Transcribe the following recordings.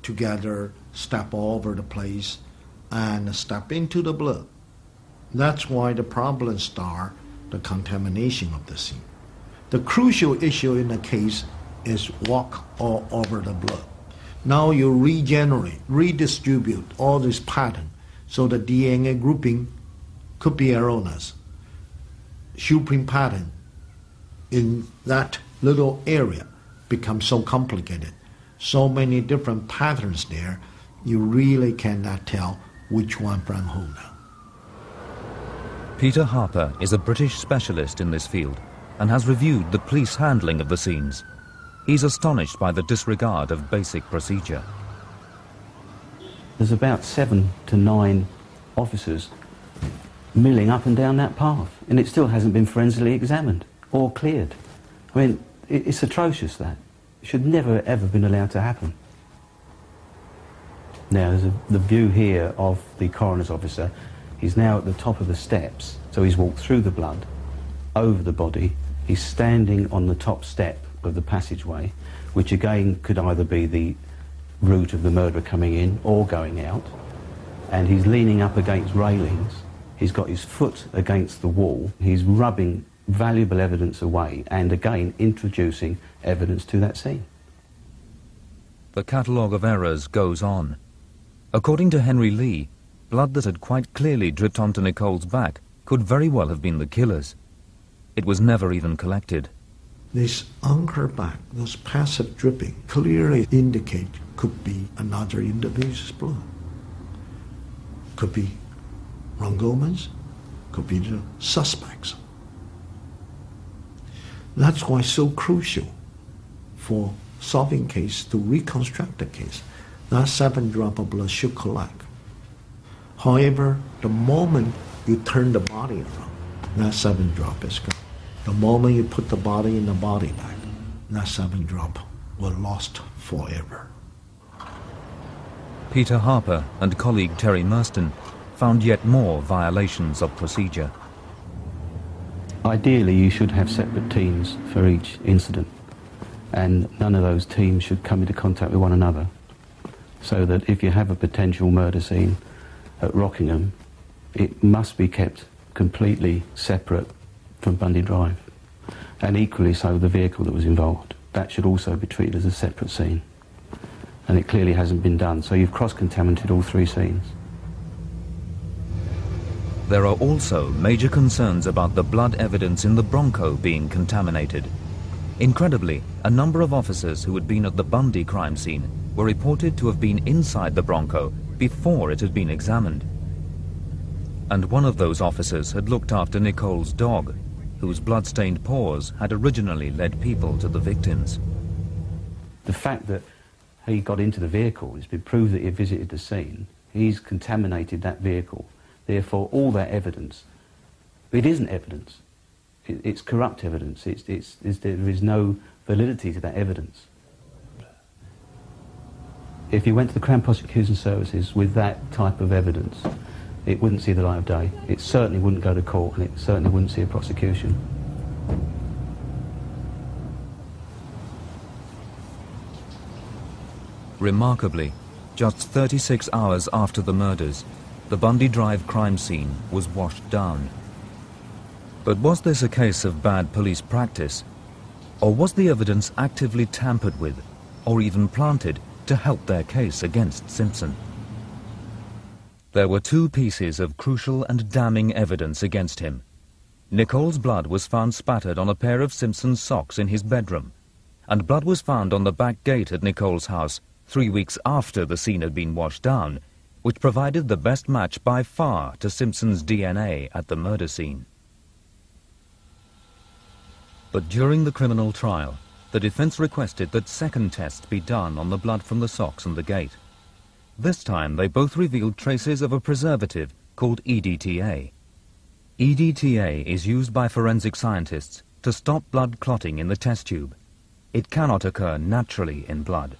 together step over the place and step into the blood. That's why the problem starts the contamination of the scene. The crucial issue in the case is walk all over the blood. Now you regenerate, redistribute all this pattern so the DNA grouping could be erroneous. Shoe print pattern in that little area becomes so complicated. So many different patterns there, you really cannot tell which one from who now. Peter Harper is a British specialist in this field and has reviewed the police handling of the scenes. He's astonished by the disregard of basic procedure. There's about 7 to 9 officers milling up and down that path, and it still hasn't been forensically examined or cleared. I mean, it's atrocious, that. It should never ever been allowed to happen. Now, there's the view here of the coroner's officer. He's now at the top of the steps, so he's walked through the blood, over the body. He's standing on the top step of the passageway, which again could either be the route of the murderer coming in or going out, and he's leaning up against railings. He's got his foot against the wall. He's rubbing valuable evidence away and again introducing evidence to that scene. The catalogue of errors goes on. According to Henry Lee, blood that had quite clearly dripped onto Nicole's back could very well have been the killer's. It was never even collected. This on her back, this passive dripping, clearly indicate could be another individual's blood. Could be Ron Goldman's, could be the suspects. That's why it's so crucial for solving case to reconstruct the case. That 7 drop of blood should collect. However, the moment you turn the body around, that 7 drop is gone. The moment you put the body in the body bag, that 7 drop were lost forever. Peter Harper and colleague Terry Merston found yet more violations of procedure. Ideally, you should have separate teams for each incident, and none of those teams should come into contact with one another, so that if you have a potential murder scene at Rockingham, it must be kept completely separate from Bundy Drive, and equally so the vehicle that was involved. That should also be treated as a separate scene, and it clearly hasn't been done, so you've cross-contaminated all 3 scenes. There are also major concerns about the blood evidence in the Bronco being contaminated. Incredibly, a number of officers who had been at the Bundy crime scene were reported to have been inside the Bronco before it had been examined. And one of those officers had looked after Nicole's dog, whose blood-stained paws had originally led people to the victims. The fact that he got into the vehicle, it's been proved that he visited the scene, he's contaminated that vehicle. Therefore, all that evidence, it isn't evidence. It's corrupt evidence. There is no validity to that evidence. If you went to the Crown Prosecution Services with that type of evidence, it wouldn't see the light of day. It certainly wouldn't go to court, and it certainly wouldn't see a prosecution. Remarkably, just 36 hours after the murders, the Bundy Drive crime scene was washed down. But was this a case of bad police practice? Or was the evidence actively tampered with, or even planted, to help their case against Simpson? There were 2 pieces of crucial and damning evidence against him. Nicole's blood was found spattered on a pair of Simpson's socks in his bedroom, and blood was found on the back gate at Nicole's house 3 weeks after the scene had been washed down, which provided the best match by far to Simpson's DNA at the murder scene. But during the criminal trial, the defense requested that second tests be done on the blood from the socks and the gate. This time they both revealed traces of a preservative called EDTA. EDTA is used by forensic scientists to stop blood clotting in the test tube. It cannot occur naturally in blood.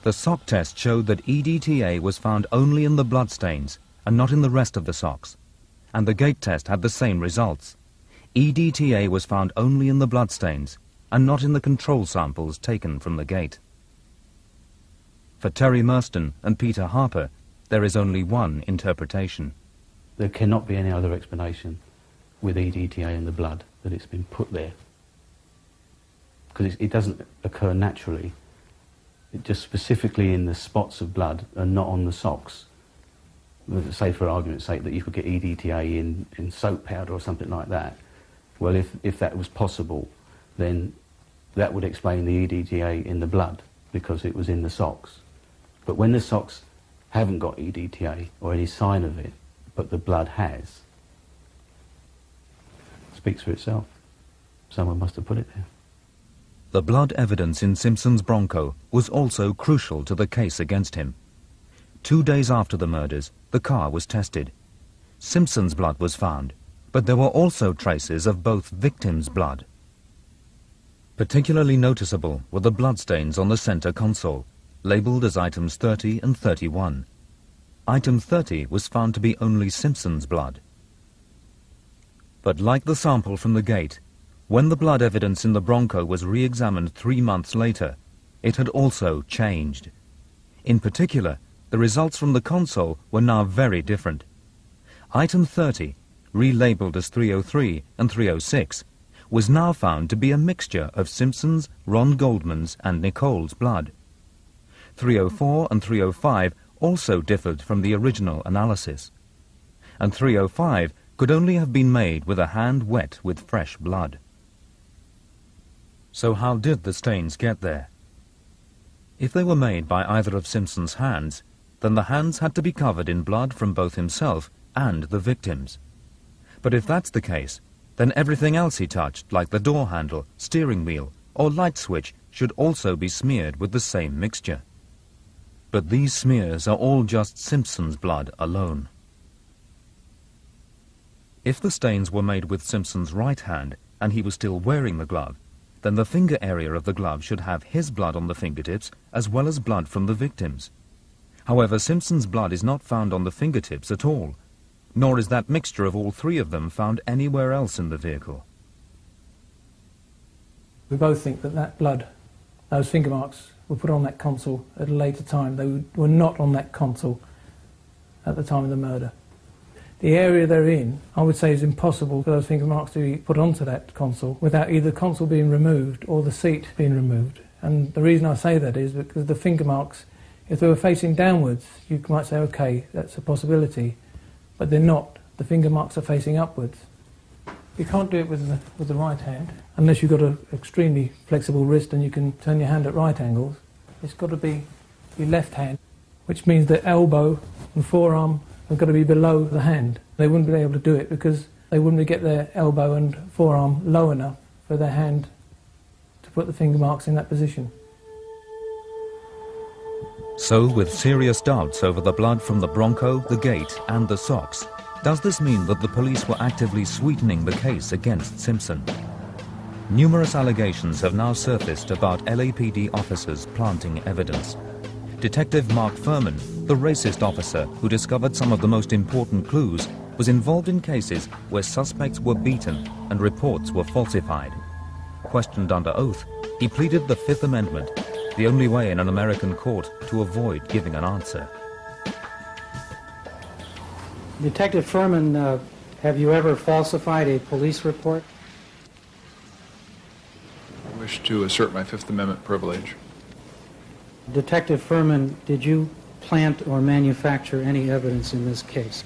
The sock test showed that EDTA was found only in the bloodstains and not in the rest of the socks, and the gate test had the same results. EDTA was found only in the bloodstains and not in the control samples taken from the gate. For Terry Merston and Peter Harper, there is only one interpretation. There cannot be any other explanation with EDTA in the blood, that it's been put there. Because it doesn't occur naturally. It just specifically in the spots of blood and not on the socks. Say, for argument's sake, that you could get EDTA in soap powder or something like that. Well, if that was possible, then that would explain the EDTA in the blood, because it was in the socks. But when the socks haven't got EDTA or any sign of it, but the blood has, it speaks for itself. Someone must have put it there. The blood evidence in Simpson's Bronco was also crucial to the case against him. 2 days after the murders, the car was tested. Simpson's blood was found, but there were also traces of both victims' blood. Particularly noticeable were the bloodstains on the center console, labeled as items 30 and 31. Item 30 was found to be only Simpson's blood. But like the sample from the gate, when the blood evidence in the Bronco was re-examined 3 months later, it had also changed. In particular, the results from the console were now very different. Item 30, relabeled as 303 and 306, was now found to be a mixture of Simpson's, Ron Goldman's and Nicole's blood. 304 and 305 also differed from the original analysis. And 305 could only have been made with a hand wet with fresh blood. So how did the stains get there? If they were made by either of Simpson's hands, then the hands had to be covered in blood from both himself and the victims. But if that's the case, then everything else he touched, like the door handle, steering wheel, or light switch, should also be smeared with the same mixture. But these smears are all just Simpson's blood alone. If the stains were made with Simpson's right hand, and he was still wearing the glove, then the finger area of the glove should have his blood on the fingertips, as well as blood from the victims. However, Simpson's blood is not found on the fingertips at all, nor is that mixture of all three of them found anywhere else in the vehicle. We both think that that blood, those finger marks, were put on that console at a later time. They were not on that console at the time of the murder. The area they're in, I would say, is impossible for those finger marks to be put onto that console without either the console being removed or the seat being removed. And the reason I say that is because the finger marks, if they were facing downwards, you might say, okay, that's a possibility, but they're not. The finger marks are facing upwards. You can't do it with the right hand, unless you've got an extremely flexible wrist and you can turn your hand at right angles. It's got to be your left hand, which means the elbow and forearm have got to be below the hand. They wouldn't be able to do it because they wouldn't get their elbow and forearm low enough for their hand to put the finger marks in that position. So, with serious doubts over the blood from the Bronco, the gate and the socks, does this mean that the police were actively sweetening the case against Simpson? Numerous allegations have now surfaced about LAPD officers planting evidence. Detective Mark Furman, the racist officer who discovered some of the most important clues, was involved in cases where suspects were beaten and reports were falsified. Questioned under oath, he pleaded the Fifth Amendment, the only way in an American court to avoid giving an answer. Detective Furman, have you ever falsified a police report? I wish to assert my Fifth Amendment privilege. Detective Furman, did you plant or manufacture any evidence in this case?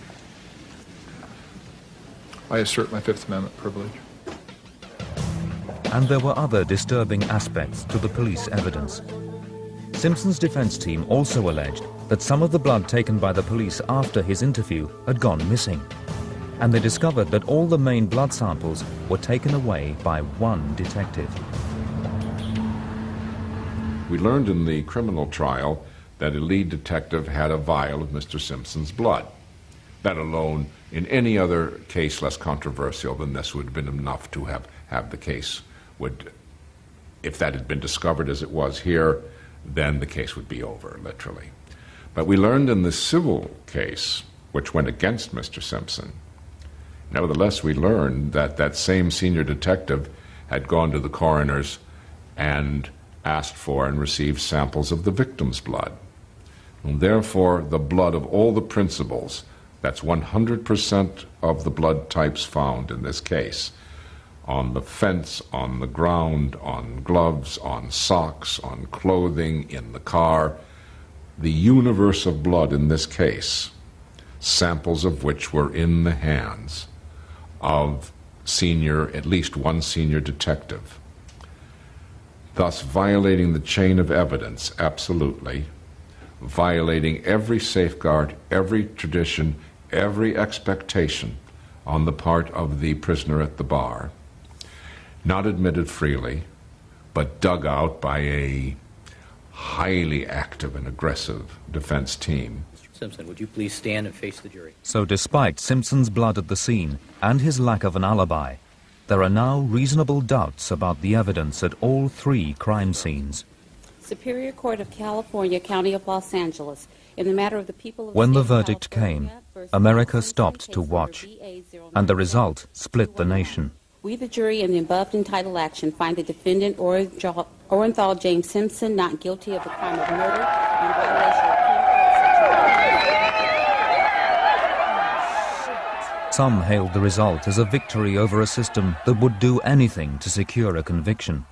I assert my Fifth Amendment privilege. And there were other disturbing aspects to the police evidence. Simpson's defense team also alleged that some of the blood taken by the police after his interview had gone missing. And they discovered that all the main blood samples were taken away by one detective. We learned in the criminal trial that a lead detective had a vial of Mr. Simpson's blood. That alone, in any other case less controversial than this, would have been enough to have the case if that had been discovered as it was here, then the case would be over, literally. But we learned in the civil case, which went against Mr. Simpson, nevertheless we learned that that same senior detective had gone to the coroner's and asked for and received samples of the victim's blood. And therefore, the blood of all the principals, that's 100% of the blood types found in this case, on the fence, on the ground, on gloves, on socks, on clothing, in the car, the universe of blood in this case, samples of which were in the hands of at least one senior detective, thus violating the chain of evidence, absolutely, violating every safeguard, every tradition, every expectation on the part of the prisoner at the bar, not admitted freely, but dug out by a highly active and aggressive defense team. Mr. Simpson, would you please stand and face the jury? So despite Simpson's blood at the scene and his lack of an alibi, there are now reasonable doubts about the evidence at all three crime scenes. Superior Court of California, County of Los Angeles, in the matter of the people of When the State of verdict California came, versus America Simpson, stopped case to number watch, VA09 and the result split the nation. We, the jury, in the above entitled action, find the defendant Orenthal James Simpson not guilty of the crime of murder in violation of Some hailed the result as a victory over a system that would do anything to secure a conviction.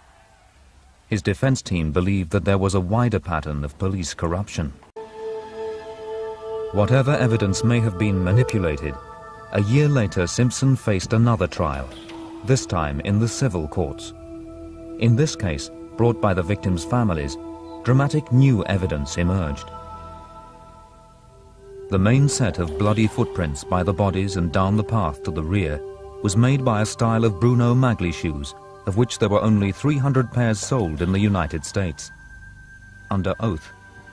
His defense team believed that there was a wider pattern of police corruption. Whatever evidence may have been manipulated, a year later Simpson faced another trial, this time in the civil courts. In this case, brought by the victims' families, dramatic new evidence emerged. The main set of bloody footprints by the bodies and down the path to the rear was made by a style of Bruno Magli shoes, of which there were only 300 pairs sold in the United States. Under oath,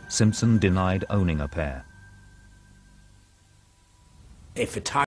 Simpson denied owning a pair. A photographer